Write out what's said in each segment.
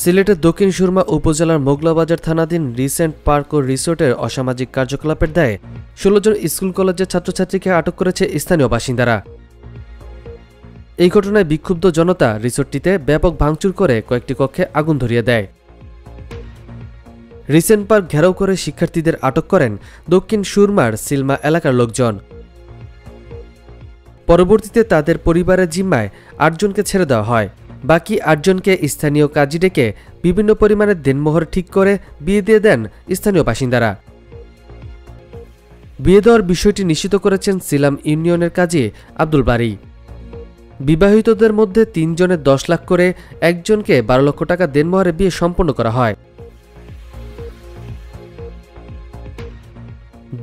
সিলেটের দক্ষিণ সুরমা উপজেলার মোগলাবাজার থানাধীন রিসেন্ট পার্ক ও রিসোর্টের অসামাজিক কার্যকলাপের দায়ে ১৬ জন স্কুল কলেজের ছাত্রছাত্রীকে আটক করেছে স্থানীয় বাসিন্দারা। এই ঘটনায় বিক্ষুব্ধ জনতা রিসোর্টটিতে ব্যাপক ভাঙচুর করে কয়েকটি কক্ষে আগুন ধরিয়ে দেয়। রিসেন্ট পার্ক ঘেরাও করে শিক্ষার্থীদের আটক করেন দক্ষিণ সুরমার সিলমা এলাকার লোকজন। পরবর্তীতে তাদের পরিবারের জিম্মায় ৮ জনকে ছেড়ে দেওয়া হয়। বাকি ৮ জনকে স্থানীয় কাজী ডেকে বিভিন্ন পরিমাণের দেনমোহর ঠিক করে বিয়ে দিয়ে দেন স্থানীয় বাসিন্দারা। বিয়ে দেওয়ার বিষয়টি নিশ্চিত করেছেন সিলাম ইউনিয়নের কাজী আব্দুল বারী। বিবাহিতদের মধ্যে ৩ জনের ১০ লাখ করে, একজনকে ১২ লক্ষ টাকা দেনমোহরে বিয়ে সম্পন্ন করা হয়।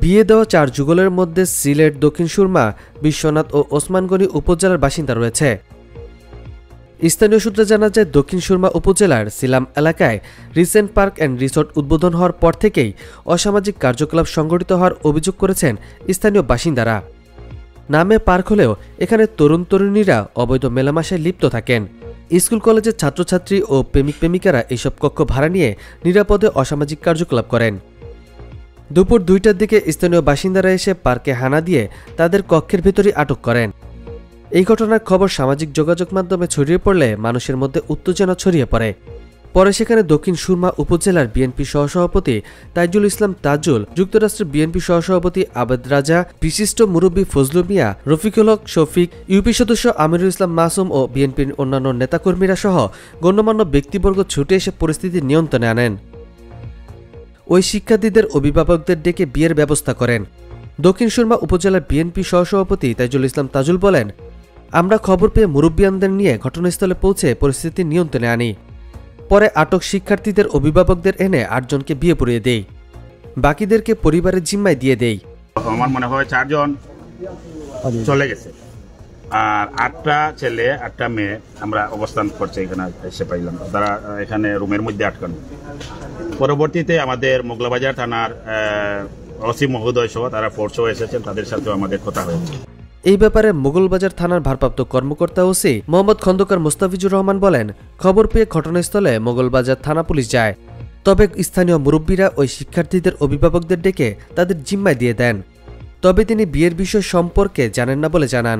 বিয়ে দেওয়া ৪ যুগলের মধ্যে সিলেট, দক্ষিণ সুরমা, বিশ্বনাথ ও ওসমানগঞ্জ উপজেলার বাসিন্দা রয়েছে। স্থানীয় সূত্রে জানা যায়, দক্ষিণ সুরমা উপজেলার সিলাম এলাকায় রিসেন্ট পার্ক অ্যান্ড রিসোর্ট উদ্বোধন হওয়ার পর থেকেই অসামাজিক কার্যকলাপ সংঘটিত হওয়ার অভিযোগ করেছেন স্থানীয় বাসিন্দারা। নামে পার্ক হলেও এখানে তরুণ তরুণীরা অবৈধ মেলামেশায় লিপ্ত থাকেন। স্কুল কলেজের ছাত্রছাত্রী ও প্রেমিক প্রেমিকারা এইসব কক্ষ ভাড়া নিয়ে নিরাপদে অসামাজিক কার্যকলাপ করেন। দুপুর ২টার দিকে স্থানীয় বাসিন্দারা এসে পার্কে হানা দিয়ে তাদের কক্ষের ভেতরে আটক করেন। এই ঘটনার খবর সামাজিক যোগাযোগ মাধ্যমে ছড়িয়ে পড়লে মানুষের মধ্যে উত্তেজনা ছড়িয়ে পড়ে। পরে সেখানে দক্ষিণ সুরমা উপজেলার বিএনপি সহসভাপতি তাইজুল ইসলাম তাজুল, যুক্তরাষ্ট্রের বিএনপি সহসভাপতি আবেদ রাজা, বিশিষ্ট মুরব্বী ফজলু মিয়া, রফিকুল হক শফিক, ইউপি সদস্য আমিরুল ইসলাম মাসুম ও বিএনপির অন্যান্য নেতাকর্মীরা সহ গণ্যমান্য ব্যক্তিবর্গ ছুটে এসে পরিস্থিতি নিয়ন্ত্রণে আনেন। ওই শিক্ষার্থীদের অভিভাবকদের ডেকে বিয়ের ব্যবস্থা করেন। দক্ষিণ সুরমা উপজেলার বিএনপি সহসভাপতি তাইজুল ইসলাম তাজুল বলেন, আমরা খবর পেয়ে মুরব্বিয়ানদের নিয়ে ঘটনাস্থলে পৌঁছে পরিস্থিতি নিয়ন্ত্রণে আনি। পরে আটক শিক্ষার্থীদের অভিভাবকদের এনে ৮ জনকে বিয়ে পড়িয়ে দেই, বাকিদেরকে পরিবারের জিম্মায় দিয়ে দেই। আমার মনে হয় ৪ জন চলে গেছে, আর ৮টা ছেলে ৮টা মেয়ে আমরা অবস্থান করছে এখানে এসে পাইলাম। তারা এখানে রুমের মধ্যে আটকানো। পরবর্তীতে আমাদের মোগলাবাজার থানার ওসি মহোদয় সহ তারা ফোর্সও এসেছেন, তাদের সাথেও আমাদের কথা হয়েছে। এই ব্যাপারে মোগলবাজার থানার ভারপ্রাপ্ত কর্মকর্তা ওসি মোহাম্মদ খন্দকার মোস্তাফিজুর রহমান বলেন, খবর পেয়ে ঘটনাস্থলে মোগলবাজার থানা পুলিশ যায়। তবে স্থানীয় মুরব্বীরা ওই শিক্ষার্থীদের অভিভাবকদের ডেকে তাদের জিম্মায় দিয়ে দেন। তবে তিনি বিয়ের বিষয় সম্পর্কে জানেন না বলে জানান।